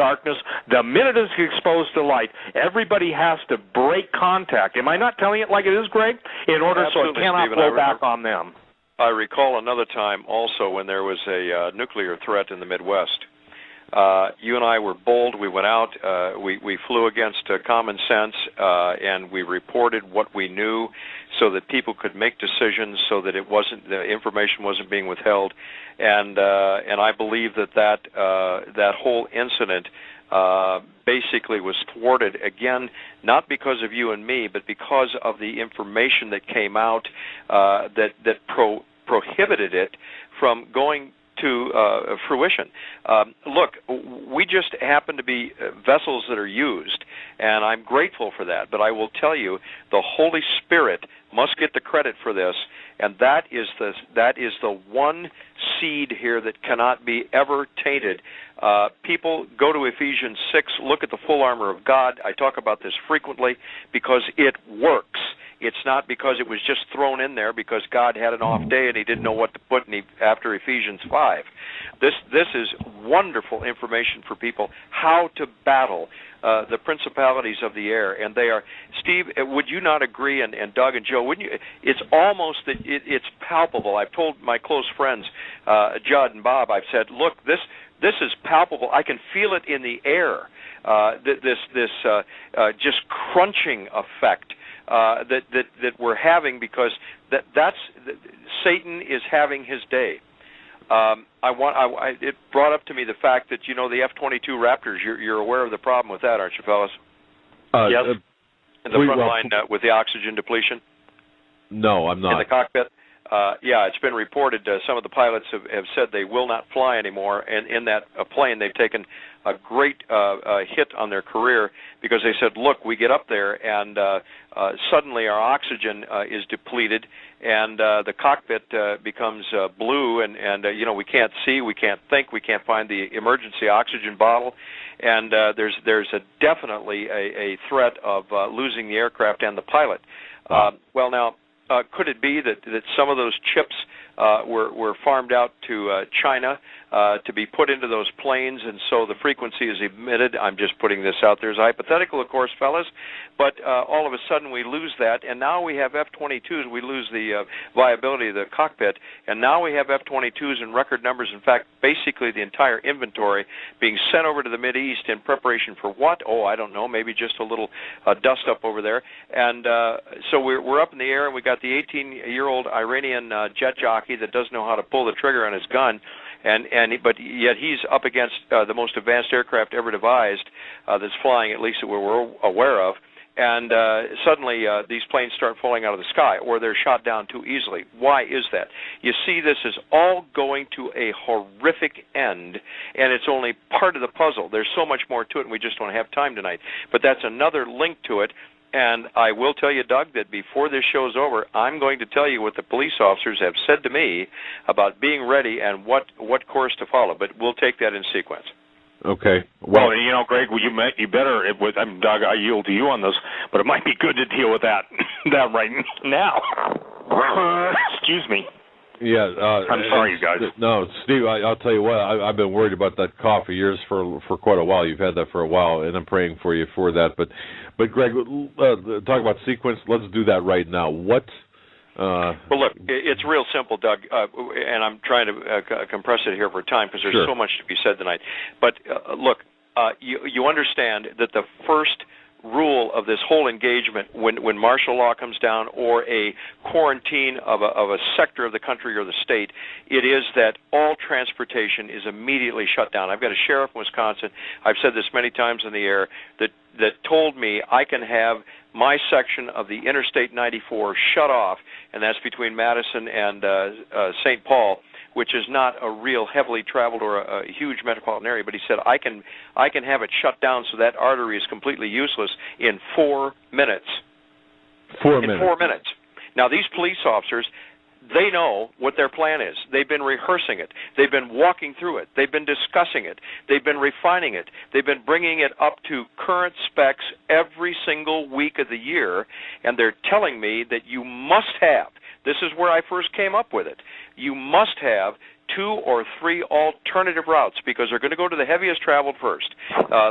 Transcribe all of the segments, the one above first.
darkness. The minute it's exposed to light, everybody has to break contact. Am I not telling it like it is, Greg? In order Absolutely, so it cannot Stephen, flow back on them. I recall another time also when there was a nuclear threat in the Midwest. You and I were bold. We went out. We flew against common sense, and we reported what we knew, so that people could make decisions, so that the information wasn't being withheld. And I believe that whole incident basically was thwarted, again, not because of you and me, but because of the information that came out that prohibited it from going to fruition. Look, we just happen to be vessels that are used, and I'm grateful for that. But I will tell you, the Holy Spirit must get the credit for this, and that is the one seed here that cannot be ever tainted. People go to Ephesians 6, look at the full armor of God. I talk about this frequently because it works. It's not because it was just thrown in there because God had an off day and he didn't know what to put after Ephesians 5. This is wonderful information for people, how to battle the principalities of the air. And they are, Steve, would you not agree, and Doug and Joe, wouldn't you? It's almost, it's palpable. I've told my close friends, Judd and Bob, I've said, look, this is palpable. I can feel it in the air, this just crunching effect that we're having, because that's Satan is having his day. It brought up to me the fact that, the F-22 Raptors, you're aware of the problem with that, aren't you, fellas? Yes. In the front line with the oxygen depletion? No, I'm not. In the cockpit? Yeah, it's been reported. Some of the pilots have said they will not fly anymore, and in that plane they've taken a great hit on their career, because they said, look, we get up there and suddenly our oxygen is depleted, and the cockpit becomes blue, and we can't see, we can't think, we can't find the emergency oxygen bottle, and there's definitely a threat of losing the aircraft and the pilot. Well, now, could it be that some of those chips were farmed out to China to be put into those planes, and so the frequency is emitted? I'm just putting this out there as a hypothetical, of course, fellas, but all of a sudden we lose that, and now we have F-22s. We lose the viability of the cockpit, and now we have F-22s in record numbers. In fact, basically the entire inventory being sent over to the Mideast in preparation for what? Oh, I don't know, maybe just a little dust up over there. And so we're up in the air, and we got the 18-year-old Iranian jet jockey that doesn't know how to pull the trigger on his gun, but yet he's up against the most advanced aircraft ever devised that's flying, at least that we're aware of, and suddenly these planes start falling out of the sky, or they're shot down too easily. Why is that? You see, this is all going to a horrific end, and it's only part of the puzzle. There's so much more to it, and we just don't have time tonight. But that's another link to it. And I will tell you, Doug, that before this show's over, I'm going to tell you what the police officers have said to me about being ready and what course to follow. But we'll take that in sequence. Okay. Well, Greg, you better. Doug, I yield to you on this, but it might be good to deal with that right now. Excuse me. Yeah, I'm sorry, you guys. No, Steve, I'll tell you what. I've been worried about that cough for years, for quite a while. You've had that for a while, and I'm praying for you for that. But Greg, talk about sequence. Let's do that right now. What? Well, look, it's real simple, Doug, and I'm trying to compress it here for time because there's so much to be said tonight. But look, you understand that the first rule of this whole engagement, when martial law comes down or a quarantine of a sector of the country or the state, it is that all transportation is immediately shut down. I've got a sheriff in Wisconsin, I've said this many times in the air, that told me I can have my section of the Interstate 94 shut off, and that's between Madison and St. Paul, which is not a real heavily traveled or a huge metropolitan area, but he said, I can have it shut down so that artery is completely useless in 4 minutes. 4 minutes. In 4 minutes. Now, these police officers, they know what their plan is. They've been rehearsing it. They've been walking through it. They've been discussing it. They've been refining it. They've been bringing it up to current specs every single week of the year, and they're telling me that you must have, this is where I first came up with it, you must have 2 or 3 alternative routes because they're going to go to the heaviest traveled first,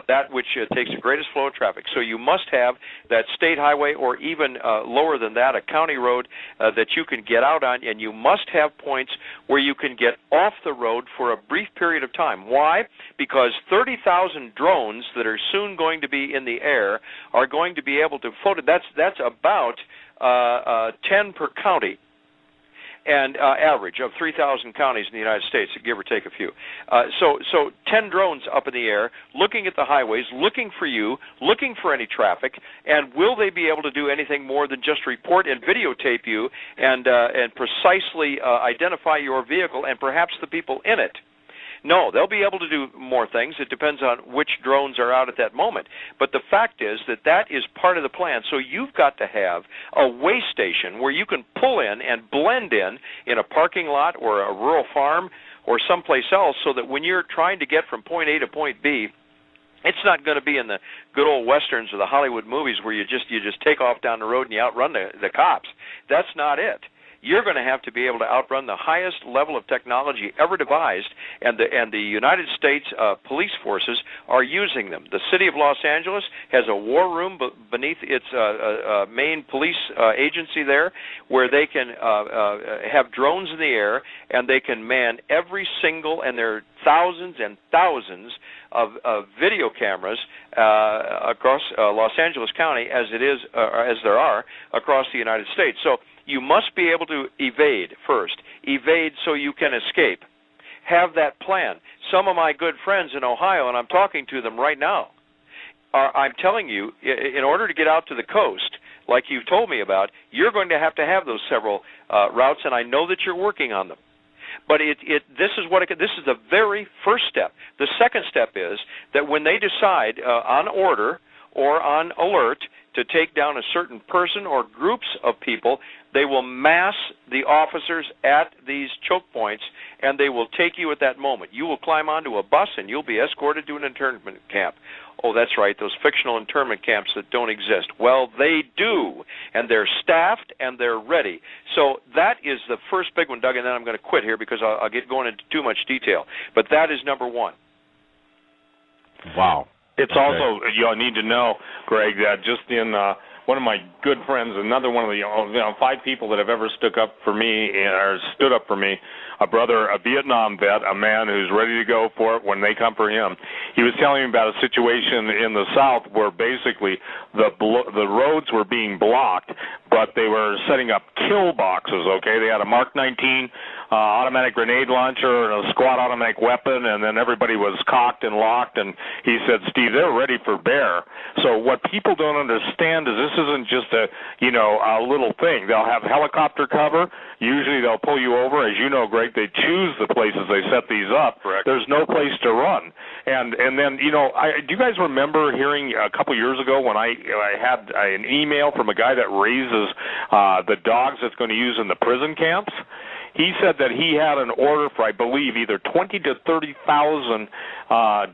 that which takes the greatest flow of traffic. So you must have that state highway or even lower than that, a county road that you can get out on, and you must have points where you can get off the road for a brief period of time. Why? Because 30,000 drones that are soon going to be in the air are going to be able to photo. That's about 10 per county, and average of 3,000 counties in the United States, give or take a few. So 10 drones up in the air, looking at the highways, looking for you, looking for any traffic, and will they be able to do anything more than just report and videotape you and precisely identify your vehicle and perhaps the people in it? No, they'll be able to do more things. It depends on which drones are out at that moment. But the fact is that is part of the plan. So you've got to have a way station where you can pull in and blend in a parking lot or a rural farm or someplace else so that when you're trying to get from point A to point B, it's not going to be in the good old westerns or the Hollywood movies where you just take off down the road and you outrun the cops. That's not it. You're going to have to be able to outrun the highest level of technology ever devised, and the United States police forces are using them. The city of Los Angeles has a war room beneath its main police agency there where they can have drones in the air, and they can man every single, and there are thousands and thousands of video cameras across Los Angeles County as there are across the United States. So you must be able to evade first. Evade so you can escape. Have that plan. Some of my good friends in Ohio, and I'm talking to them right now, I'm telling you, in order to get out to the coast, like you've told me about, you're going to have those several routes, and I know that you're working on them. But this is the very first step. The second step is that when they decide on order or on alert to take down a certain person or groups of people, they will mass the officers at these choke points, and they will take you at that moment. You will climb onto a bus, and you'll be escorted to an internment camp. Oh, that's right, those fictional internment camps that don't exist. Well, they do, and they're staffed, and they're ready. So that is the first big one, Doug, and then I'm going to quit here because I'll get going into too much detail. But that is number one. Wow. It's okay. Also, you need to know, Greg, that just in one of my good friends, another one of the 5 people that have ever stood up for me, a brother, a Vietnam vet, a man who's ready to go for it when they come for him. He was telling me about a situation in the South where basically the roads were being blocked, but they were setting up kill boxes, okay? They had a Mark 19 automatic grenade launcher and a squad automatic weapon, and then everybody was cocked and locked, and he said, Steve, they're ready for bear. So what people don't understand is this isn't just a little thing. They'll have helicopter cover. Usually they'll pull you over. As you know, Greg, they choose the places they set these up. Correct. There's no place to run. And then, do you guys remember hearing a couple years ago when I had an email from a guy that raises the dogs that's going to use in the prison camps? He said that he had an order for, I believe, either 20,000 to 30,000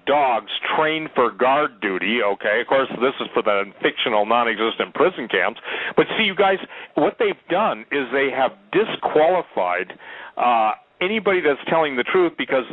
dogs trained for guard duty, okay? Of course, this is for the fictional, non-existent prison camps. But see, you guys, what they've done is they have disqualified anybody that's telling the truth because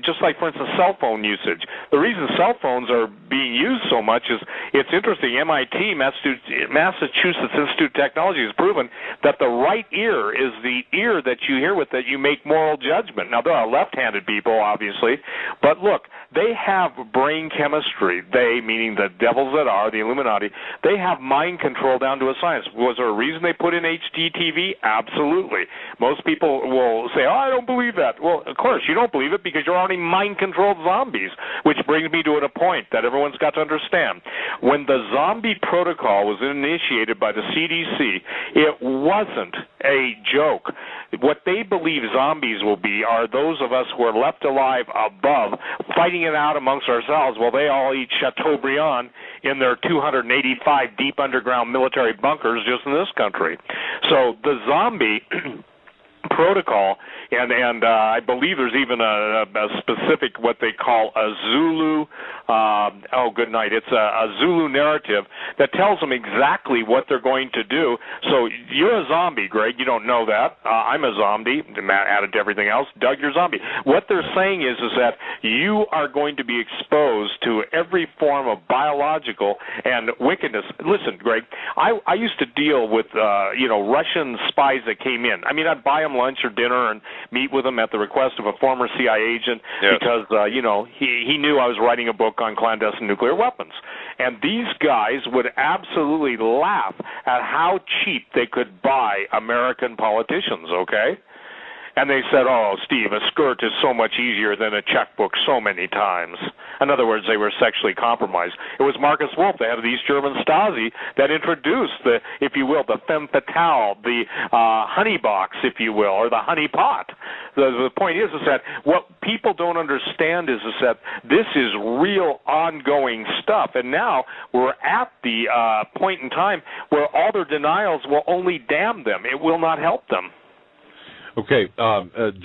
just like, for instance, cell phone usage. The reason cell phones are being used so much is it's interesting. MIT, Massachusetts Institute of Technology, has proven that the right ear is the ear that you hear with, that you make moral judgment. Now, there are left-handed people, obviously, but look, they have brain chemistry. They, meaning the devils that are, the Illuminati, they have mind control down to a science. Was there a reason they put in HDTV? Absolutely. Most people will say, I don't believe that. Well, of course, you don't believe it because you're already mind-controlled zombies, which brings me to a point that everyone's got to understand. When the zombie protocol was initiated by the CDC, it wasn't a joke. What they believe zombies will be are those of us who are left alive above, fighting it out amongst ourselves while they all eat Chateaubriand in their 285 deep underground military bunkers just in this country. So the zombie protocol, and I believe there's even a specific, what they call a Zulu, good night, it's a Zulu narrative that tells them exactly what they're going to do. So you're a zombie, Greg. You don't know that. I'm a zombie, added to everything else. Doug, you're a zombie. What they're saying is that you are going to be exposed to every form of biological and wickedness. Listen, Greg, I used to deal with, Russian spies that came in. I mean, I'd buy them lunch or dinner and meet with them at the request of a former CIA agent because, he knew I was writing a book on clandestine nuclear weapons. And these guys would absolutely laugh at how cheap they could buy American politicians, okay? And they said, oh, Steve, a skirt is so much easier than a checkbook so many times. In other words, they were sexually compromised. It was Marcus Wolf, the head of the East German Stasi, that introduced the, if you will, the femme fatale, the honey box, if you will, or the honey pot. The point is that what people don't understand is that this is real ongoing stuff. And now we're at the point in time where all their denials will only damn them. It will not help them. Okay,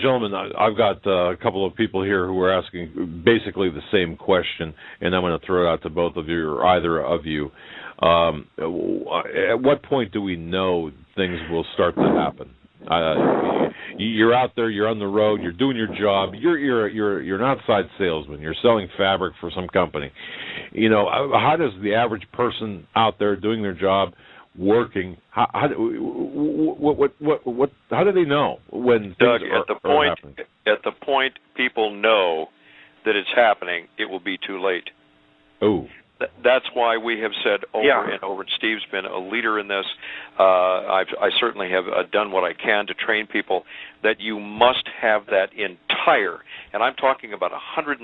gentlemen, I've got a couple of people here who are asking basically the same question, and I'm going to throw it out to both of you or either of you. At what point do we know things will start to happen? You're out there, you're on the road, you're doing your job, you're an outside salesman, you're selling fabric for some company. How does the average person out there doing their job, working, how do they know when Doug, things are happening? At the point people know that it's happening, it will be too late. Oh. That's why we have said over and over, and Steve's been a leader in this. I certainly have done what I can to train people that you must have that entire, and I'm talking about 160%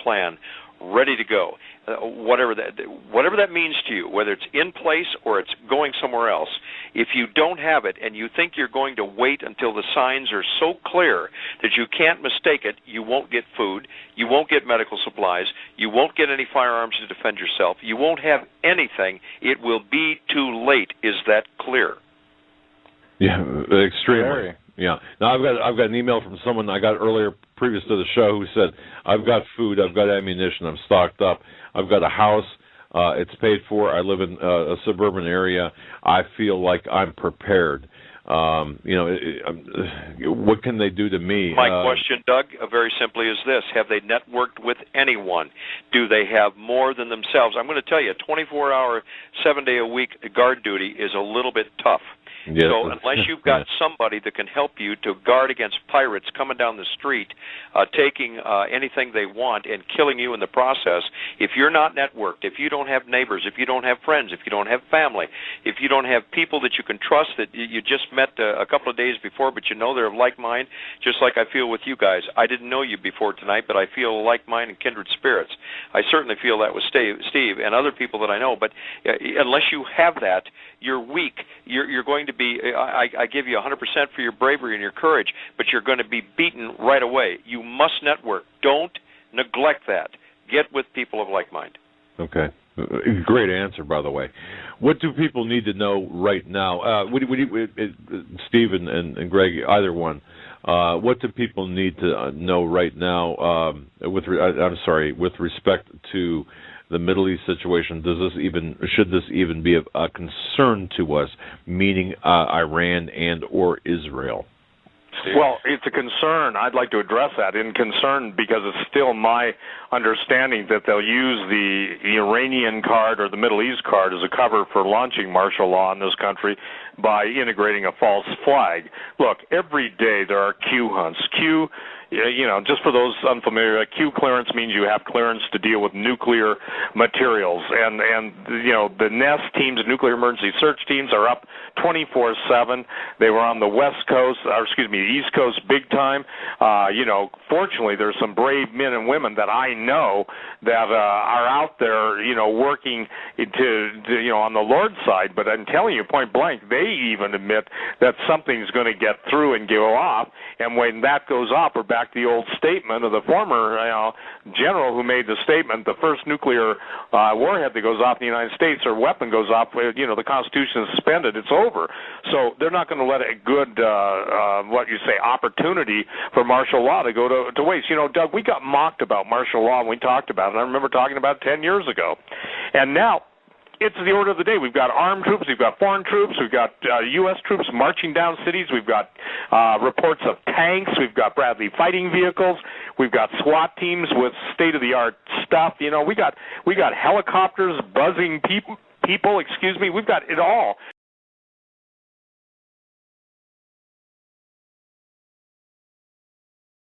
plan, ready to go. Whatever that means to you, whether it's in place or it's going somewhere else, if you don't have it and you think you're going to wait until the signs are so clear that you can't mistake it, you won't get food, you won't get medical supplies, you won't get any firearms to defend yourself, you won't have anything. It will be too late. Is that clear? Yeah, extremely. Yeah. Now I've got an email from someone I got earlier, previous to the show, who said, "I've got food, I've got ammunition, I'm stocked up, I've got a house, it's paid for. I live in a suburban area. I feel like I'm prepared." What can they do to me? My question, Doug, very simply is this: have they networked with anyone? Do they have more than themselves? I'm going to tell you, 24-hour, 7-day-a-week guard duty is a little bit tough. Yes. So unless you've got somebody that can help you to guard against pirates coming down the street, taking anything they want and killing you in the process, if you're not networked, if you don't have neighbors, if you don't have friends, if you don't have family, if you don't have people that you can trust that you just met a couple of days before, but you know they're of like mind, just like I feel with you guys. I didn't know you before tonight, but I feel like mind and kindred spirits. I certainly feel that with Steve and other people that I know, but unless you have that, you're weak. You're going to be, I give you 100% for your bravery and your courage, but you're going to be beaten right away. You must network. Don't neglect that. Get with people of like mind. Okay. Great answer, by the way. What do people need to know right now? Steve and Greg, either one. What do people need to know right now? With respect to the Middle East situation, should this even be a concern to us? Meaning Iran and or Israel. Well, it's a concern. I'd like to address that in concern because it's still my understanding that they'll use the Iranian card or the Middle East card as a cover for launching martial law in this country by integrating a false flag. Look, every day there are Q hunts. Q, just for those unfamiliar, Q clearance means you have clearance to deal with nuclear materials. And the NEST teams, nuclear emergency search teams, are up 24/7. They were on the East Coast big time. Fortunately, there's some brave men and women that I know that are out there, working to on the Lord's side. But I'm telling you point blank, they even admit that something's going to get through and go off. And when that goes off, we're back to the old statement of the former general who made the statement: the first nuclear warhead that goes off in the United States or weapon goes off, the Constitution is suspended. It's over. So they're not going to let a good, opportunity for martial law to go to waste. Doug, we got mocked about martial law and we talked about it. I remember talking about it 10 years ago. And now it's the order of the day. We've got armed troops, we've got foreign troops, we've got U.S. troops marching down cities, we've got reports of tanks, we've got Bradley fighting vehicles, we've got SWAT teams with state-of-the-art stuff. We got helicopters buzzing people. We've got it all.